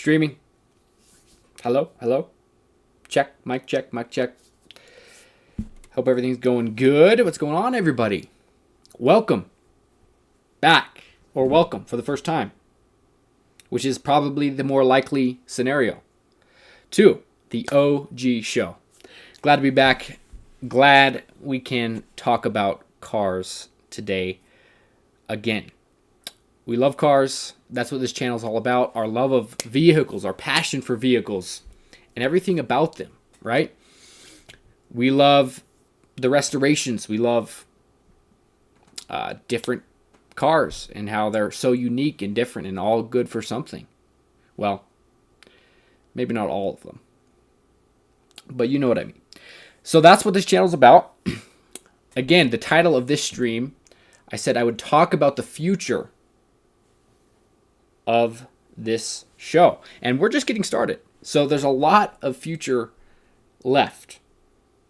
Streaming. Hello? Hello? Check. Mic check. Mic check. Hope everything's going good. What's going on, everybody? Welcome back, or welcome for the first time, which is probably the more likely scenario, to the OG show. Glad to be back. Glad we can talk about cars today again. We love cars. That's what this channel is all about. Our love of vehicles, our passion for vehicles, and everything about them, right? We love the restorations. We love different cars and how they're so unique and different and all good for something. Well, maybe not all of them, but you know what I mean. So that's what this channel is about. Again, the title of this stream, I said I would talk about the future of this show. And we're just getting started. So there's a lot of future left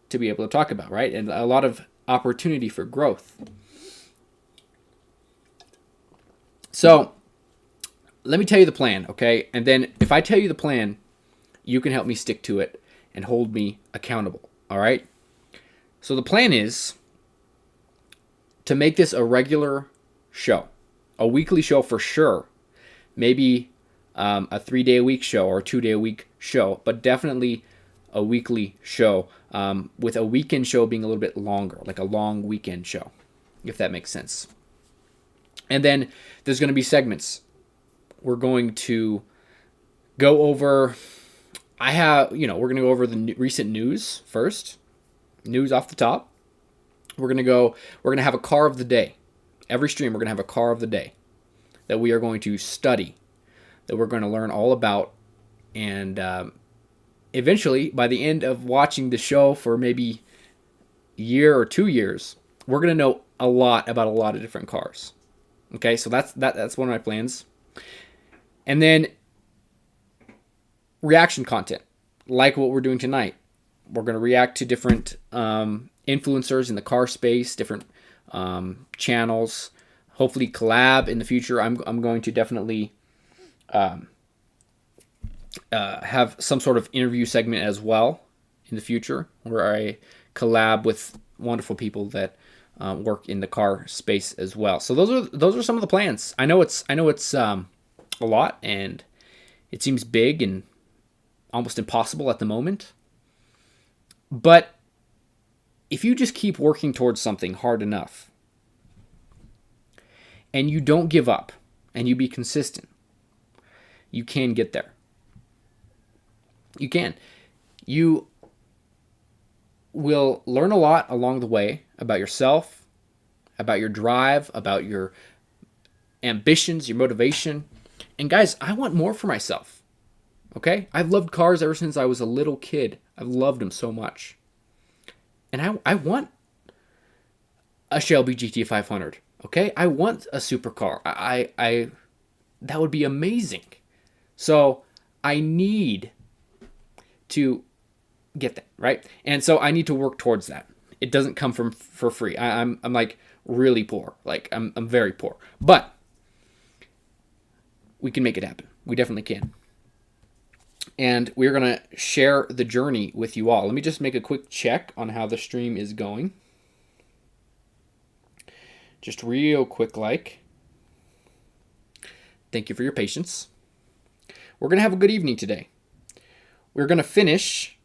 to be able to talk about, right? And a lot of opportunity for growth. So let me tell you the plan, okay? And then if I tell you the plan, you can help me stick to it and hold me accountable, all right? So the plan is to make this a regular show, a weekly show for sure. Maybe a 3-day-a-week show or a 2-day-a-week show, but definitely a weekly show, with a weekend show being a little bit longer, like a long weekend show, if that makes sense. And then there's going to be segments. We're going to go over, we're going to go over the recent news first, news off the top. We're going to have a car of the day. Every stream, we're going to have a car of the day that we are going to study, that we're going to learn all about, and eventually, by the end of watching the show for maybe a year or 2 years, we're going to know a lot about a lot of different cars. Okay, so that's one of my plans. And then reaction content, like what we're doing tonight. We're going to react to different influencers in the car space, different channels. Hopefully collab in the future. I'm going to definitely have some sort of interview segment as well in the future, where I collab with wonderful people that work in the car space as well. So those are some of the plans. I know it's a lot, and it seems big and almost impossible at the moment. But if you just keep working towards something hard enough, and you don't give up, and you be consistent, you can get there. You can. You will learn a lot along the way about yourself, about your drive, about your ambitions, your motivation. And guys, I want more for myself. Okay? I've loved cars ever since I was a little kid. I've loved them so much. And I want a Shelby GT500. Okay? I want a supercar. I that would be amazing. So I need to get that, right? And so I need to work towards that. It doesn't come for free. I'm like really poor. Like I'm very poor. But we can make it happen. We definitely can. And we're going to share the journey with you all. Let me just make a quick check on how the stream is going. Just real quick like. Thank you for your patience. We're going to have a good evening today. We're going to finish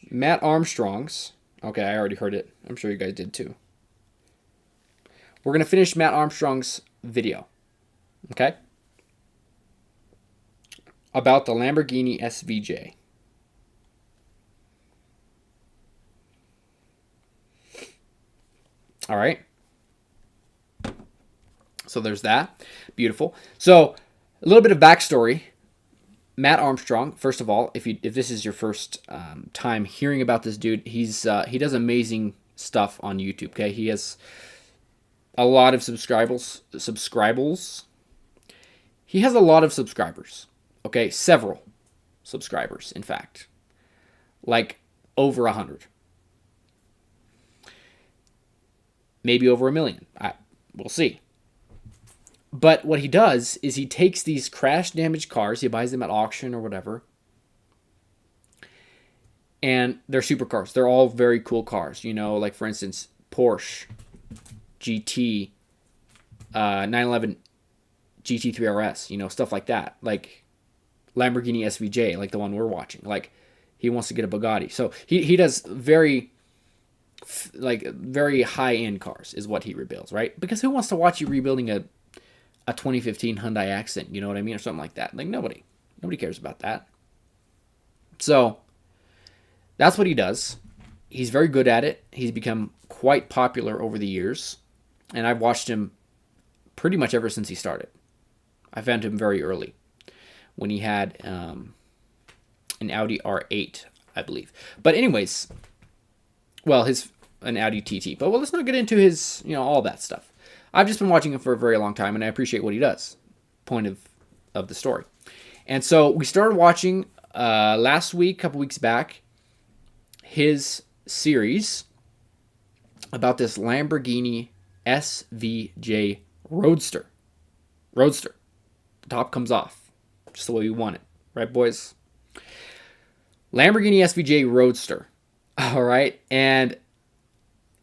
Matt Armstrong's. Okay, I already heard it. I'm sure you guys did too. We're going to finish Matt Armstrong's video. Okay? About the Lamborghini SVJ. All right. So there's that. Beautiful. So a little bit of backstory. Matt Armstrong, first of all, if this is your first time hearing about this dude, he does amazing stuff on YouTube. Okay, he has a lot of subscribers. He has a lot of subscribers. Okay, several subscribers, in fact, like over 100, maybe over 1 million. We'll see. But what he does is he takes these crash damaged cars, he buys them at auction or whatever, and they're supercars. They're all very cool cars. You know, like for instance, Porsche GT, 911 GT3 RS, you know, stuff like that. Like Lamborghini SVJ, like the one we're watching. Like he wants to get a Bugatti. So he does very high end cars is what he rebuilds, right? Because who wants to watch you rebuilding a 2015 Hyundai Accent, you know what I mean, or something like that? Like nobody cares about that. So that's what he does. He's very good at it. He's become quite popular over the years, and I've watched him pretty much ever since he started. I found him very early when he had an Audi R8, I believe. But anyways, well, an Audi TT. But let's not get into his, all that stuff. I've just been watching him for a very long time, and I appreciate what he does. Point of the story. And so we started watching last week, a couple weeks back, his series about this Lamborghini SVJ Roadster. The top comes off, just the way we want it. Right, boys? Lamborghini SVJ Roadster. All right, and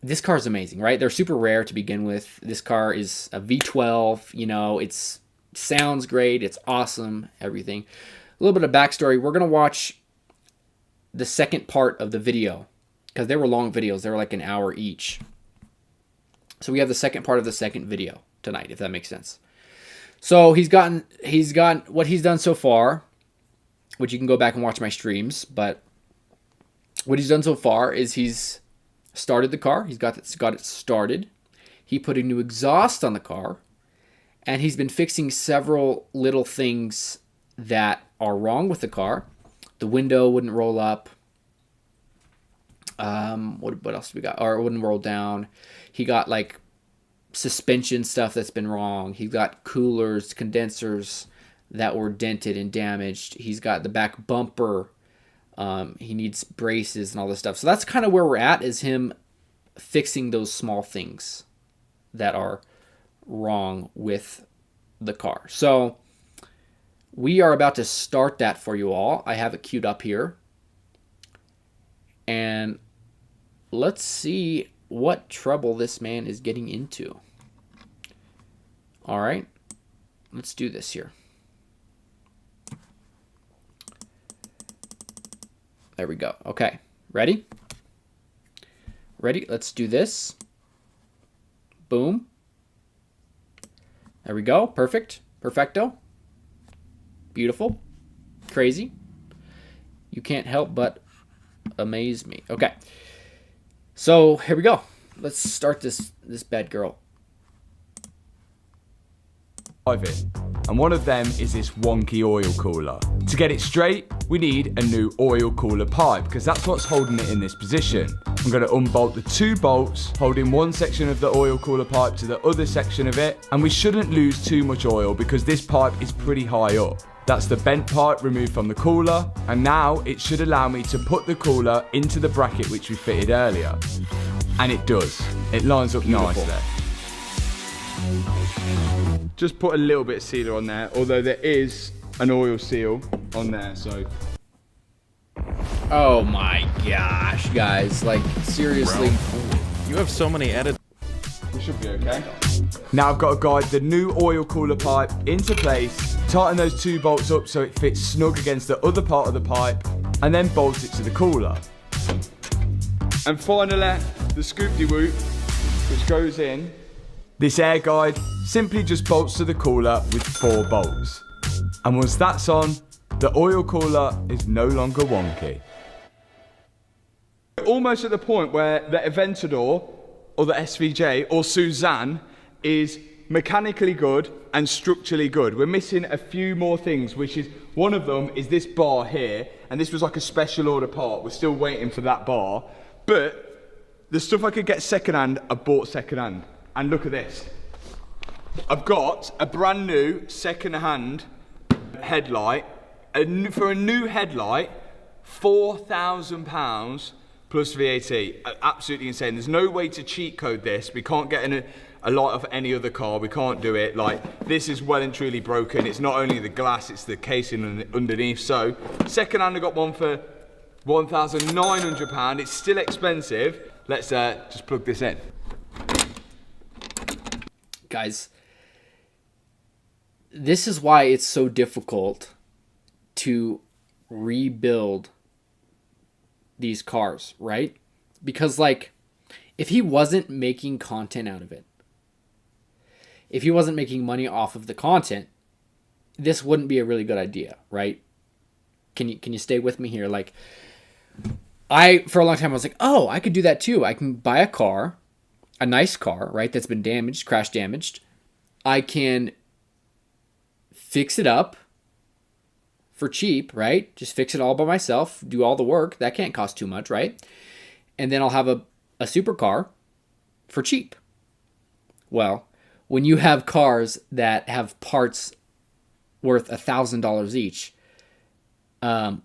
this car is amazing, right? They're super rare to begin with. This car is a V12. It sounds great. It's awesome. Everything. A little bit of backstory. We're gonna watch the second part of the video because they were long videos. They were like an hour each. So we have the second part of the second video tonight, if that makes sense. So he's gotten what he's done so far, which you can go back and watch my streams. But what he's done so far is he's started the car. He's got it started. He put a new exhaust on the car, and he's been fixing several little things that are wrong with the car. The window wouldn't roll up. What else do we got? Or it wouldn't roll down. He got like suspension stuff that's been wrong. He got coolers, condensers that were dented and damaged. He's got the back bumper. He needs braces and all this stuff. So that's kind of where we're at, is him fixing those small things that are wrong with the car. So we are about to start that for you all. I have it queued up here. And let's see what trouble this man is getting into. All right. Let's do this here. There we go. Okay. Ready? Ready? Let's do this. Boom. There we go. Perfect. Perfecto. Beautiful. Crazy. You can't help but amaze me. Okay. So here we go. Let's start this bad girl. And one of them is this wonky oil cooler. To get it straight, we need a new oil cooler pipe, because that's what's holding it in this position. I'm going to unbolt the two bolts holding one section of the oil cooler pipe to the other section of it, and we shouldn't lose too much oil because this pipe is pretty high up. That's the bent pipe removed from the cooler, and now it should allow me to put the cooler into the bracket which we fitted earlier. And it does. It lines up nicely. Just put a little bit of sealer on there, although there is an oil seal on there, so. Oh my gosh, guys. Like, seriously. You have so many edits. We should be okay. Now I've got to guide the new oil cooler pipe into place, tighten those two bolts up so it fits snug against the other part of the pipe, and then bolt it to the cooler. And finally, the scoop-de-whoop, which goes in. This air guide simply just bolts to the cooler with 4 bolts. And once that's on, the oil cooler is no longer wonky. We're almost at the point where the Aventador, or the SVJ, or Suzanne, is mechanically good and structurally good. We're missing a few more things, which is, one of them is this bar here, and this was like a special order part. We're still waiting for that bar. But the stuff I could get secondhand, I bought secondhand. And look at this. I've got a brand new second-hand headlight. For a new headlight, £4,000 plus VAT. Absolutely insane. There's no way to cheat code this. We can't get in a lot of any other car. We can't do it. Like, this is well and truly broken. It's not only the glass, it's the casing underneath. So, second hand, I got one for £1,900. It's still expensive. Let's just plug this in. Guys, this is why it's so difficult to rebuild these cars, right? Because, like, if he wasn't making content out of it, if he wasn't making money off of the content, this wouldn't be a really good idea, right? Can you stay with me here? Like, for a long time, I was like, oh, I could do that too. I can buy a car, a nice car, right, that's been damaged, crash damaged. I can fix it up for cheap, right? Just fix it all by myself, do all the work. That can't cost too much, right? And then I'll have a supercar for cheap. Well, when you have cars that have parts worth $1,000 each, that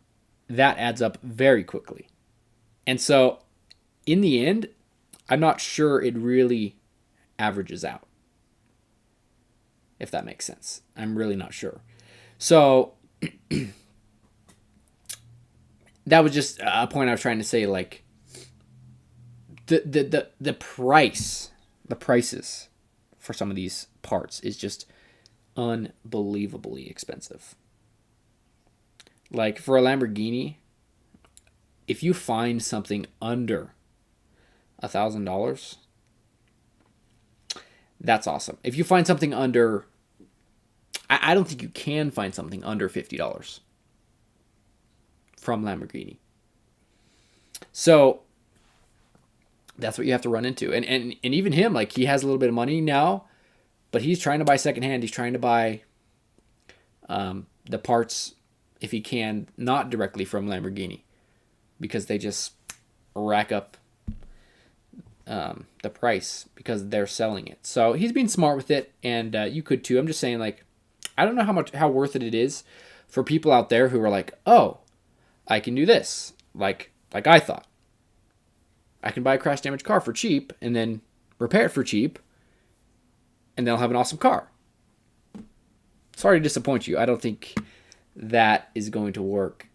adds up very quickly. And so, in the end, I'm not sure it really averages out. If that makes sense. I'm really not sure. So, that was just a point I was trying to say, like, the prices for some of these parts is just unbelievably expensive. Like, for a Lamborghini, if you find something under $1,000, that's awesome. If you find something under, I don't think you can find something under $50 from Lamborghini. So that's what you have to run into. And even him, like, he has a little bit of money now, but he's trying to buy secondhand. He's trying to buy the parts, if he can, not directly from Lamborghini, because they just rack up the price because they're selling it. So he's being smart with it, and you could too. I'm just saying, like, I don't know how worth it is for people out there who are like, oh, I can do this, like I thought. I can buy a crash damaged car for cheap and then repair it for cheap, and then I'll have an awesome car. Sorry to disappoint you. I don't think that is going to work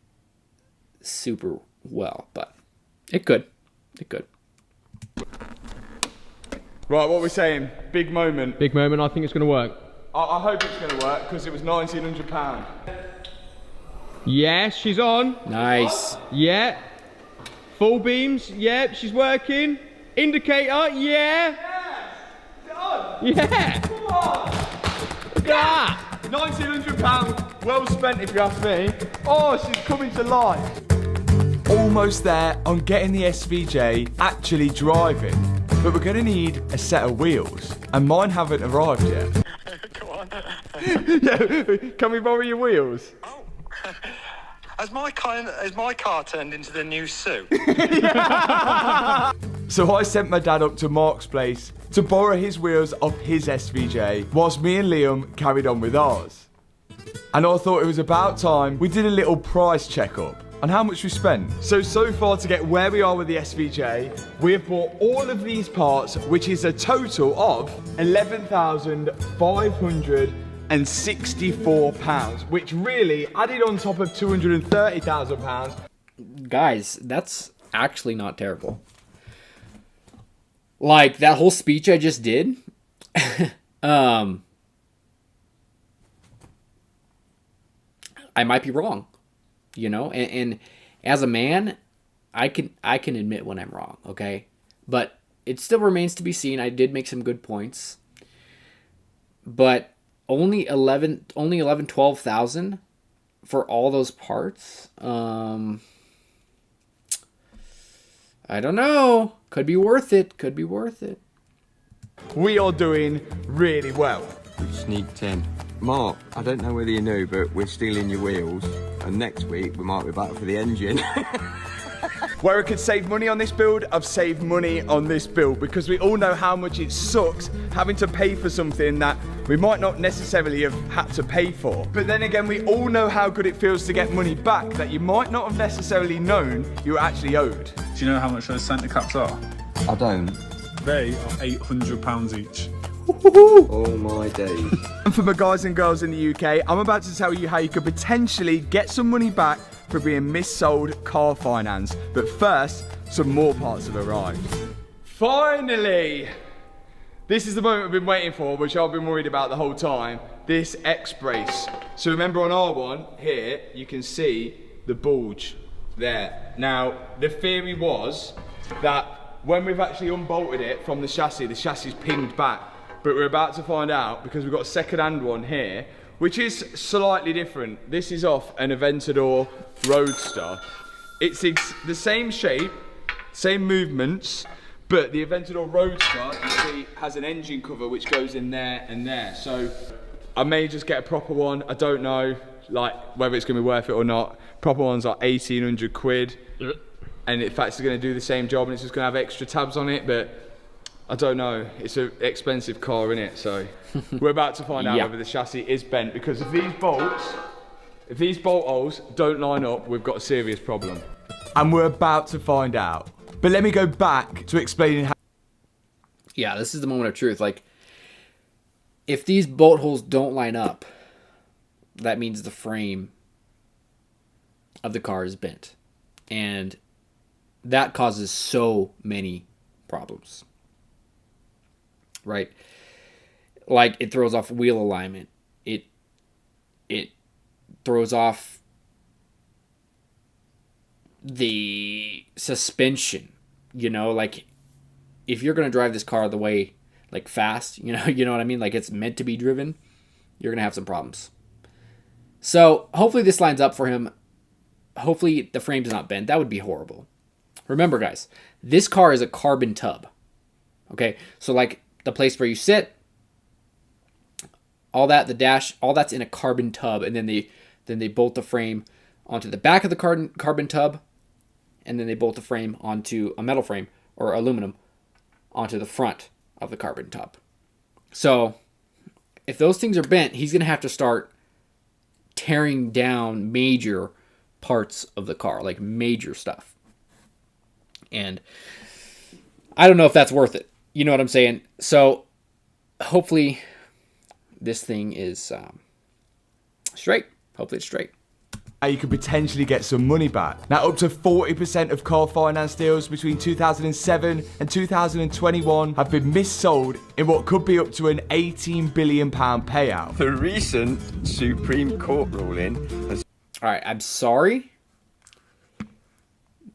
super well, but it could. It could. Right, what we're saying, big moment. Big moment, I think it's going to work. I hope it's going to work, because it was £1,900. Yeah, she's on. Nice. Yeah. Full beams. Yeah, she's working. Indicator. Yeah. Yeah. Come on. Look at that. £1,900, well spent if you ask me. Oh, she's coming to life. Almost there on getting the SVJ actually driving. But we're going to need a set of wheels, and mine haven't arrived yet. Go on. Yeah, can we borrow your wheels? Oh. Has my car turned into the new Sue? So I sent my dad up to Mark's place to borrow his wheels off his SVJ, whilst me and Liam carried on with ours. And I thought it was about time we did a little price check-up on how much we spent. So far, to get where we are with the SVJ, we have bought all of these parts, which is a total of £11,564, which really added on top of £230,000. Guys, that's actually not terrible. Like, that whole speech I just did, I might be wrong, you know, and as a man, I can admit when I'm wrong, okay? But it still remains to be seen. I did make some good points, but only 12,000 for all those parts. I don't know. Could be worth it. Could be worth it. We are doing really well. We just need 10. Mark, I don't know whether you knew, but we're stealing your wheels, and next week we might be back for the engine. Where I could save money on this build, I've saved money on this build, because we all know how much it sucks having to pay for something that we might not necessarily have had to pay for. But then again, we all know how good it feels to get money back that you might not have necessarily known you were actually owed. Do you know how much those centre caps are? I don't. They are £800 each. Oh my days. And for my guys and girls in the UK, I'm about to tell you how you could potentially get some money back for being missold car finance. But first, some more parts have arrived. Finally! This is the moment I've been waiting for, which I've been worried about the whole time. This X-brace. So remember on our one, here, you can see the bulge there. Now, the theory was that when we've actually unbolted it from the chassis is pinged back. But we're about to find out, because we've got a second-hand one here, which is slightly different. This is off an Aventador Roadster. It's the same shape, same movements, but the Aventador Roadster, you see, has an engine cover which goes in there and there. So I may just get a proper one. I don't know, like, whether it's gonna be worth it or not. Proper one's like 1,800 quid. And in fact, it's gonna do the same job and it's just gonna have extra tabs on it, but I don't know. It's an expensive car, innit? So we're about to find out whether the chassis is bent, because if these bolt holes don't line up, we've got a serious problem. And we're about to find out. But let me go back to explaining how... Yeah, this is the moment of truth. Like, if these bolt holes don't line up, that means the frame of the car is bent. And that causes so many problems. Right? Like, it throws off wheel alignment. It throws off the suspension. You know, like, if you're going to drive this car the way, like, fast, you know what I mean? Like, it's meant to be driven, you're going to have some problems. So, hopefully this lines up for him. Hopefully the frame's not bent. That would be horrible. Remember, guys, this car is a carbon tub. Okay? So, like, the place where you sit, all that, the dash, all that's in a carbon tub, and then they bolt the frame onto the back of the carbon tub, and then they bolt the frame onto a metal frame or aluminum onto the front of the carbon tub. So if those things are bent, he's going to have to start tearing down major parts of the car, like major stuff. And I don't know if that's worth it. You know what I'm saying? So hopefully this thing is straight. Hopefully it's straight. You could potentially get some money back. Now, up to 40% of car finance deals between 2007 and 2021 have been missold in what could be up to an £18 billion payout. The recent Supreme Court ruling has... All right, I'm sorry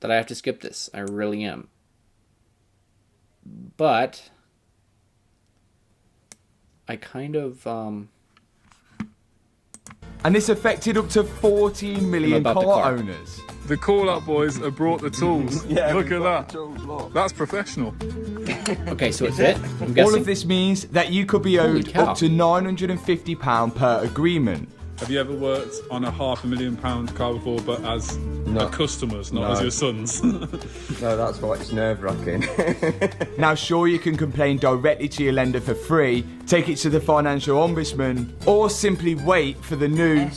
that I have to skip this. I really am. But I kind of... And this affected up to 14 million car owners. The call-out boys have brought the tools. Yeah, look at that. Tools, look. That's professional. Okay, so it's it. I'm All guessing. of this means that you could be owed up to £950 per agreement. Have you ever worked on a £500,000 car before, but as No. a customers, not No. as your sons? No, that's why it's nerve-wracking. Now, sure, you can complain directly to your lender for free, take it to the financial ombudsman, or simply wait for the new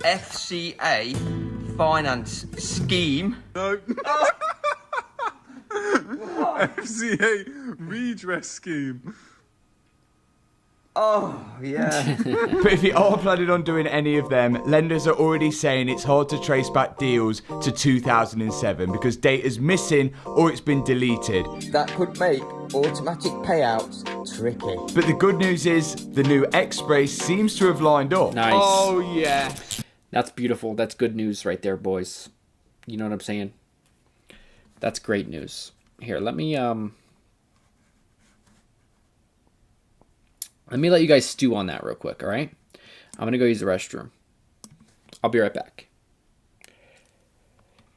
FCA finance scheme. No. FCA redress scheme. Oh, yeah. But if you are planning on doing any of them, lenders are already saying it's hard to trace back deals to 2007 because data's missing or it's been deleted. That could make automatic payouts tricky. But the good news is the new X-Brace seems to have lined up. Nice. Oh, yeah. That's beautiful. That's good news right there, boys. You know what I'm saying? That's great news. Here, let me let you guys stew on that real quick, all right? I'm going to go use the restroom. I'll be right back.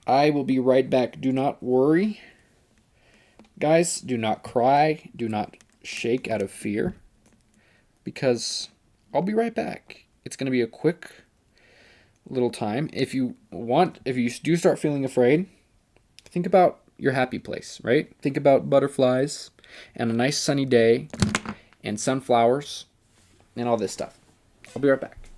I will be right back. Do not worry. Guys, do not cry. Do not shake out of fear. Because I'll be right back. It's going to be a quick little time. If you do start feeling afraid, think about your happy place, right? Think about butterflies and a nice sunny day and sunflowers and all this stuff. I'll be right back.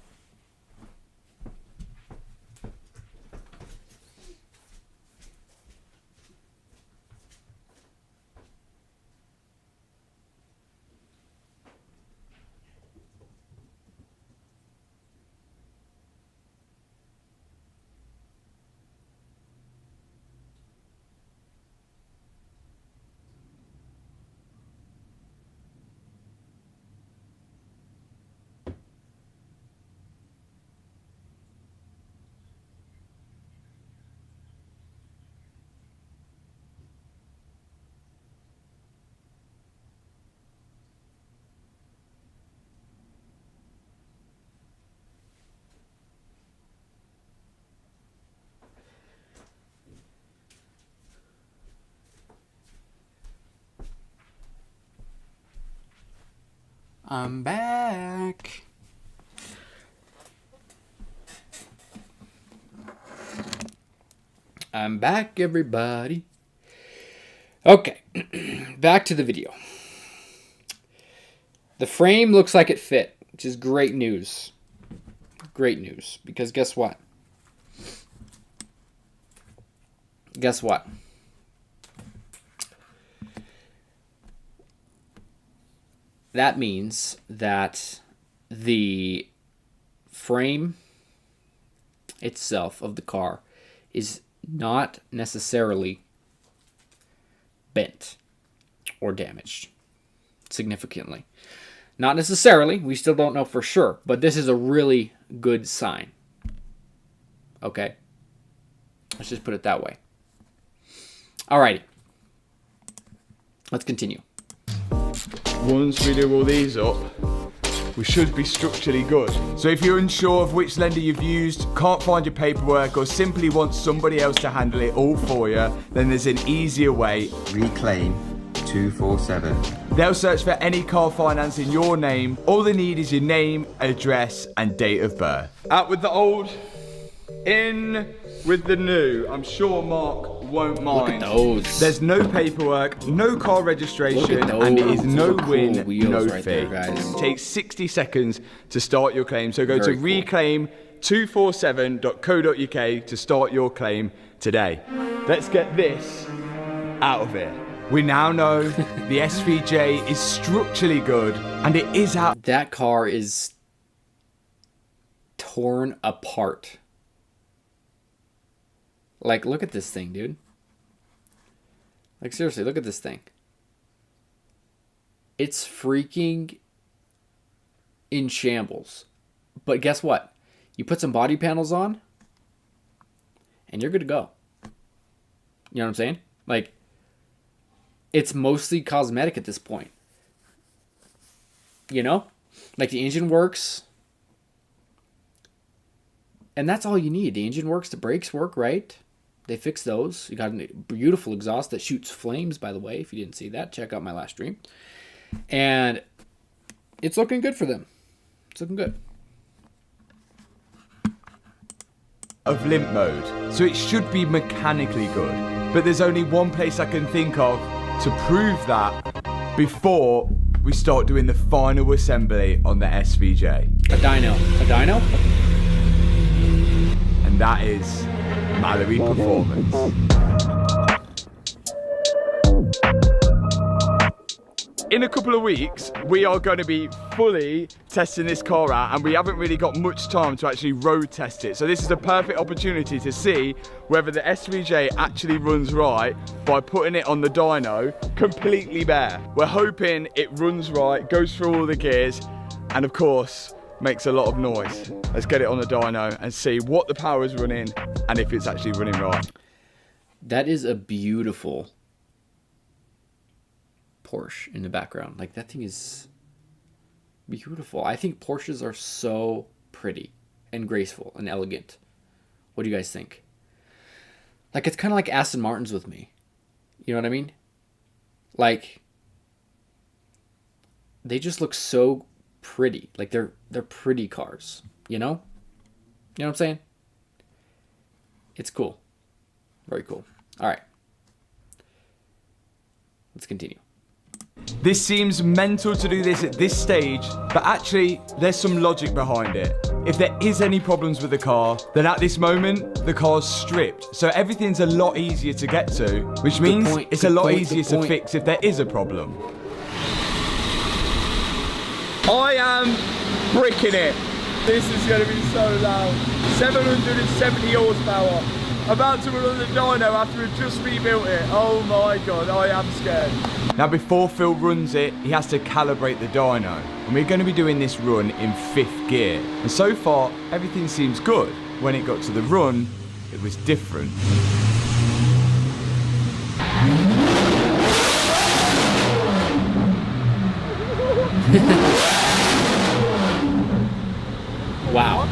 I'm back. I'm back, everybody. Okay, back to the video. The frame looks like it fit, which is great news. Great news, because guess what? Guess what? That means that the frame itself of the car is not necessarily bent or damaged significantly. Not necessarily. We still don't know for sure, but this is a really good sign. Okay? Let's just put it that way. Alrighty. Let's continue. Once we do all these up, we should be structurally good. So if you're unsure of which lender you've used, can't find your paperwork, or simply want somebody else to handle it all for you, then there's an easier way. Reclaim 247. They'll search for any car finance in your name. All they need is your name, address, and date of birth. Out with the old, in with the new. I'm sure Mark won't mind. Look at those. There's no paperwork, no car registration, Look at and it those. is no Those are win, cool wheels no right fee. there, guys. It takes 60 seconds to start your claim. So go Very to cool. reclaim247.co.uk to start your claim today. Let's get this out of here. We now know the SVJ is structurally good, and it is out. That car is torn apart. Like, look at this thing, dude. Like, seriously, look at this thing. It's freaking in shambles. But guess what? You put some body panels on, and you're good to go. You know what I'm saying? Like, it's mostly cosmetic at this point. You know? Like, the engine works. And that's all you need. The engine works, the brakes work, right? They fix those. You got a beautiful exhaust that shoots flames, by the way. If you didn't see that, check out my last stream. And it's looking good for them. It's looking good. Of limp mode, so it should be mechanically good. But there's only one place I can think of to prove that before we start doing the final assembly on the SVJ. A dyno. A dyno? And that is Mallory Performance. In a couple of weeks, we are going to be fully testing this car out, and we haven't really got much time to actually road test it. So this is a perfect opportunity to see whether the SVJ actually runs right by putting it on the dyno completely bare. We're hoping it runs right, goes through all the gears, and of course, makes a lot of noise. Let's get it on the dyno and see what the power is running and if it's actually running right. That is a beautiful Porsche in the background. Like, that thing is beautiful. I think Porsches are so pretty and graceful and elegant. What do you guys think? Like, it's kind of like Aston Martins with me. You know what I mean? Like, they just look so pretty. Like, they're pretty cars, you know? You know what I'm saying? It's cool. Very cool. All right. Let's continue. This seems mental to do this at this stage, but actually there's some logic behind it. If there is any problems with the car, then at this moment, the car's stripped. So everything's a lot easier to get to, which means it's a lot easier to fix if there is a problem. I am bricking it. This is going to be so loud. 770 horsepower. About to run on the dyno after we've just rebuilt it. Oh my god, I am scared. Now before Phil runs it, he has to calibrate the dyno. And we're going to be doing this run in 5th gear. And so far, everything seems good. When it got to the run, it was different. Wow.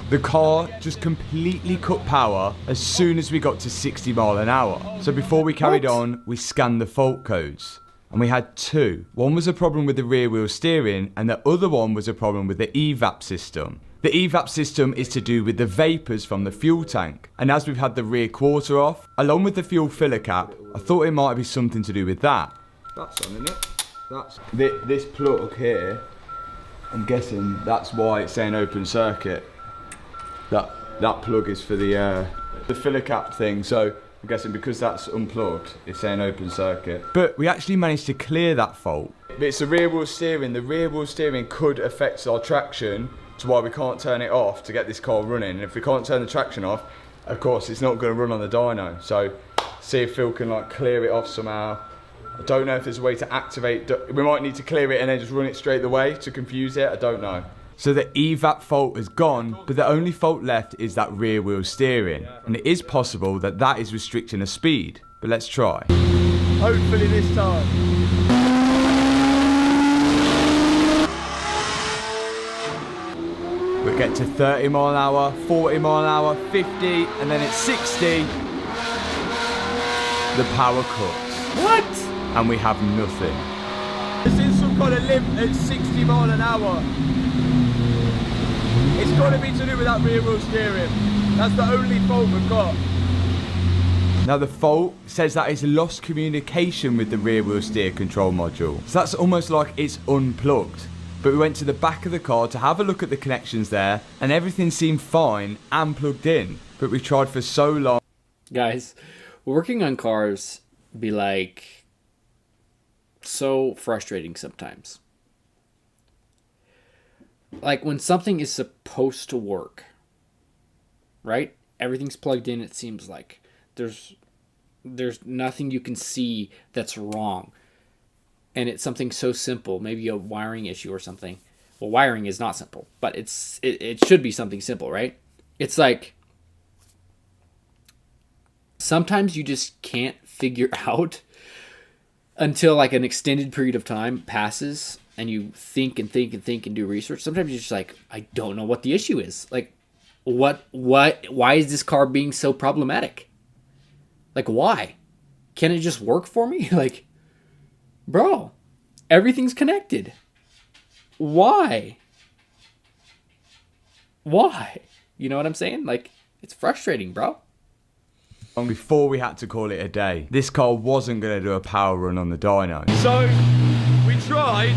The car just completely cut power as soon as we got to 60 mile an hour. So before we carried on, we scanned the fault codes. And we had two. One was a problem with the rear wheel steering, and the other one was a problem with the EVAP system. The EVAP system is to do with the vapours from the fuel tank. And as we've had the rear quarter off, along with the fuel filler cap, I thought it might be something to do with that. That's on, isn't it? That's This plug here, I'm guessing that's why it's saying open circuit. That plug is for the filler cap thing, so I'm guessing because that's unplugged, it's saying open circuit. But we actually managed to clear that fault. But it's the rear wheel steering. The rear wheel steering could affect our traction to why we can't turn it off to get this car running. And if we can't turn the traction off, of course, it's not going to run on the dyno. So see if Phil can like clear it off somehow. I don't know if there's a way to activate. We might need to clear it and then just run it straight away to confuse it. I don't know. So the EVAP fault is gone, but the only fault left is that rear wheel steering. And it is possible that that is restricting the speed. But let's try. Hopefully this time. We get to 30 mile an hour, 40 mile an hour, 50, and then at 60, the power cuts. What? And we have nothing. This is some kind of limp at 60 mile an hour. It's got to be to do with that rear wheel steering. That's the only fault we've got. Now the fault says that it's lost communication with the rear wheel steer control module. So that's almost like it's unplugged. But we went to the back of the car to have a look at the connections there, and everything seemed fine and plugged in. But we tried for so long. Guys, working on cars be like so frustrating sometimes. Like when something is supposed to work, right? Everything's plugged in, it seems like. There's nothing you can see that's wrong. And it's something so simple, maybe a wiring issue or something. Well, wiring is not simple, but it should be something simple, right? It's like sometimes you just can't figure out until like an extended period of time passes and you think and think and think and do research. Sometimes you're just like, I don't know what the issue is. Like, why is this car being so problematic? Like, why? Can it just work for me? Like, bro, everything's connected. Why? You know what I'm saying? Like, it's frustrating, bro. Before we had to call it a day. This car wasn't going to do a power run on the dyno. So we tried,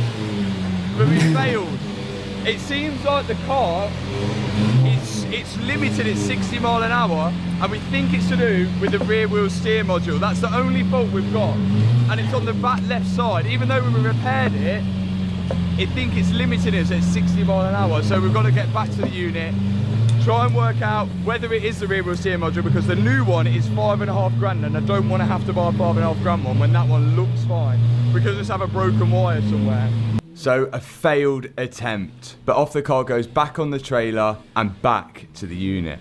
but we failed. It seems like the car it's limited at 60 mile an hour, and we think it's to do with the rear wheel steer module. That's the only fault we've got, and it's on the back left side. Even though we repaired it, I think it's limited us at 60 mile an hour. So we've got to get back to the unit, try and work out whether it is the rear wheel steer module, because the new one is $5.5 grand, and I don't want to have to buy a $5.5 grand one when that one looks fine, because just have a broken wire somewhere. So a failed attempt, but off the car goes back on the trailer and back to the unit.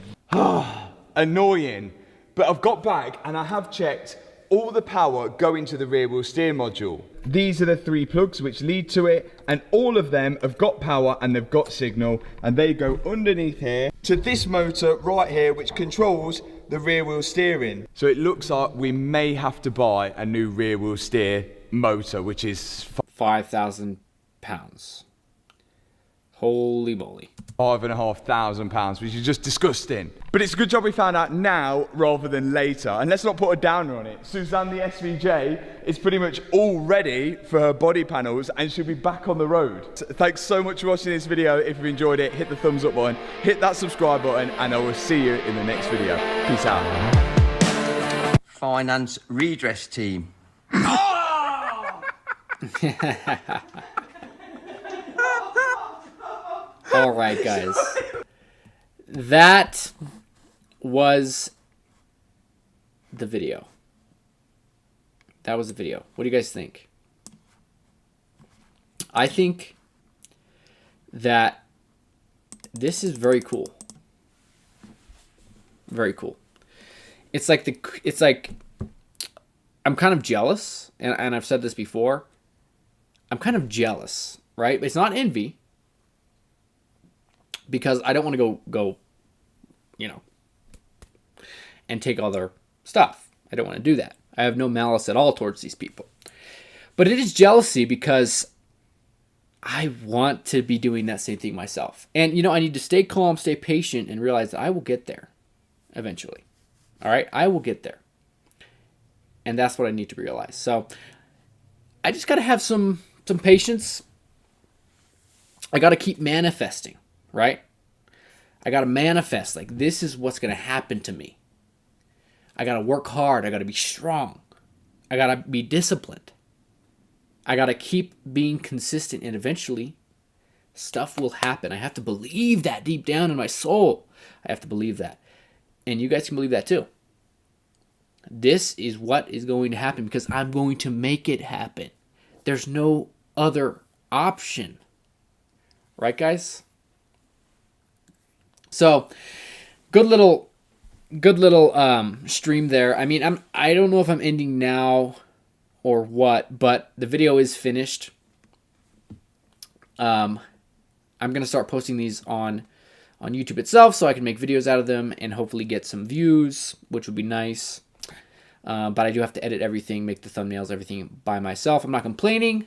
Annoying, but I've got back and I have checked all the power going to the rear wheel steer module. These are the 3 plugs which lead to it, and all of them have got power and they've got signal, and they go underneath here to this motor right here which controls the rear wheel steering. So it looks like we may have to buy a new rear wheel steer motor, which is 5,000 pounds. Holy moly. £5,500, which is just disgusting. But it's a good job we found out now rather than later. And let's not put a downer on it. Suzanne, the SVJ, is pretty much all ready for her body panels and she'll be back on the road. So thanks so much for watching this video. If you enjoyed it, hit the thumbs up button, hit that subscribe button, and I will see you in the next video. Peace out. finance redress team. All right, guys. That was the video. That was the video. What do you guys think? I think that this is very cool. Very cool. It's like I'm kind of jealous, and I've said this before. I'm kind of jealous, right? It's not envy, because I don't want to go and take all their stuff. I don't want to do that. I have no malice at all towards these people. But it is jealousy because I want to be doing that same thing myself. And, I need to stay calm, stay patient, and realize that I will get there eventually. All right? I will get there. And that's what I need to realize. So I just got to have some patience. I got to keep manifesting, right? I got to manifest. Like, this is what's going to happen to me. I got to work hard. I got to be strong. I got to be disciplined. I got to keep being consistent, and eventually stuff will happen. I have to believe that deep down in my soul. I have to believe that. And you guys can believe that too. This is what is going to happen because I'm going to make it happen. There's no other option. Right, guys? So, good little stream there. I mean, I don't know if I'm ending now or what, but the video is finished. I'm gonna start posting these on YouTube itself, so I can make videos out of them and hopefully get some views, which would be nice. But I do have to edit everything, make the thumbnails, everything by myself. I'm not complaining.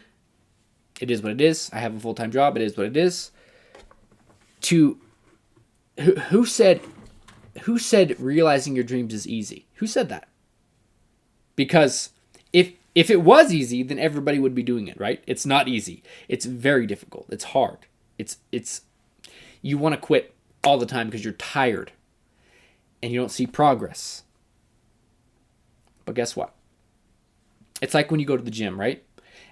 It is what it is. I have a full-time job. It is what it is. Who said realizing your dreams is easy? Who said that? Because if it was easy, then everybody would be doing it, right? It's not easy. It's very difficult. It's hard. It's you want to quit all the time because you're tired and you don't see progress. But guess what? It's like when you go to the gym, right?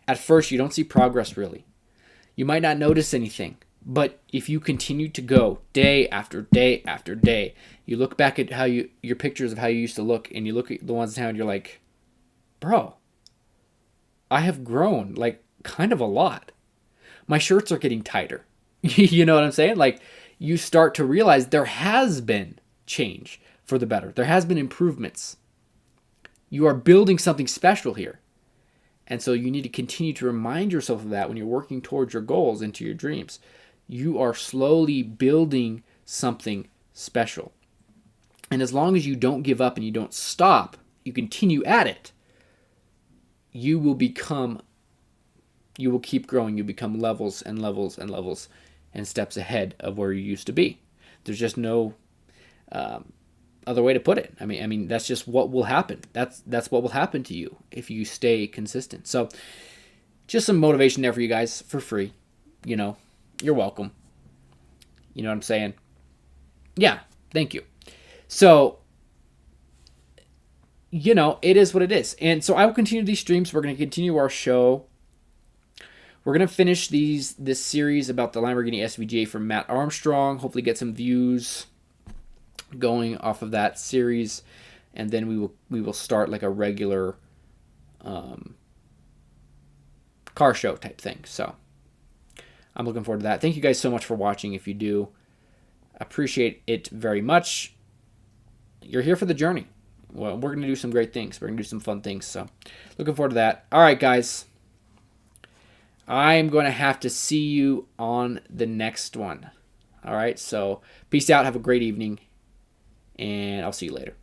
At first, you don't see progress really. You might not notice anything. But if you continue to go day after day after day, you look back at your pictures of how you used to look, and you look at the ones now and you're like, bro, I have grown like kind of a lot. My shirts are getting tighter. You know what I'm saying? Like, you start to realize there has been change for the better. There has been improvements. You are building something special here. And so you need to continue to remind yourself of that when you're working towards your goals and to your dreams. You are slowly building something special. And as long as you don't give up and you don't stop, you continue at it, you will keep growing. You become levels and levels and levels and steps ahead of where you used to be. There's just no other way to put it. I mean, that's just what will happen. That's what will happen to you if you stay consistent. So just some motivation there for you guys for free. You're welcome. You know what I'm saying? Yeah, thank you. So, it is what it is. And so I will continue these streams. We're going to continue our show. We're going to finish this series about the Lamborghini SVJ from Matt Armstrong. Hopefully get some views going off of that series. And then we will start like a regular car show type thing. So I'm looking forward to that. Thank you guys so much for watching. If you do, appreciate it very much. You're here for the journey. Well, we're going to do some great things. We're going to do some fun things. So looking forward to that. All right, guys. I'm going to have to see you on the next one. All right, so peace out. Have a great evening, and I'll see you later.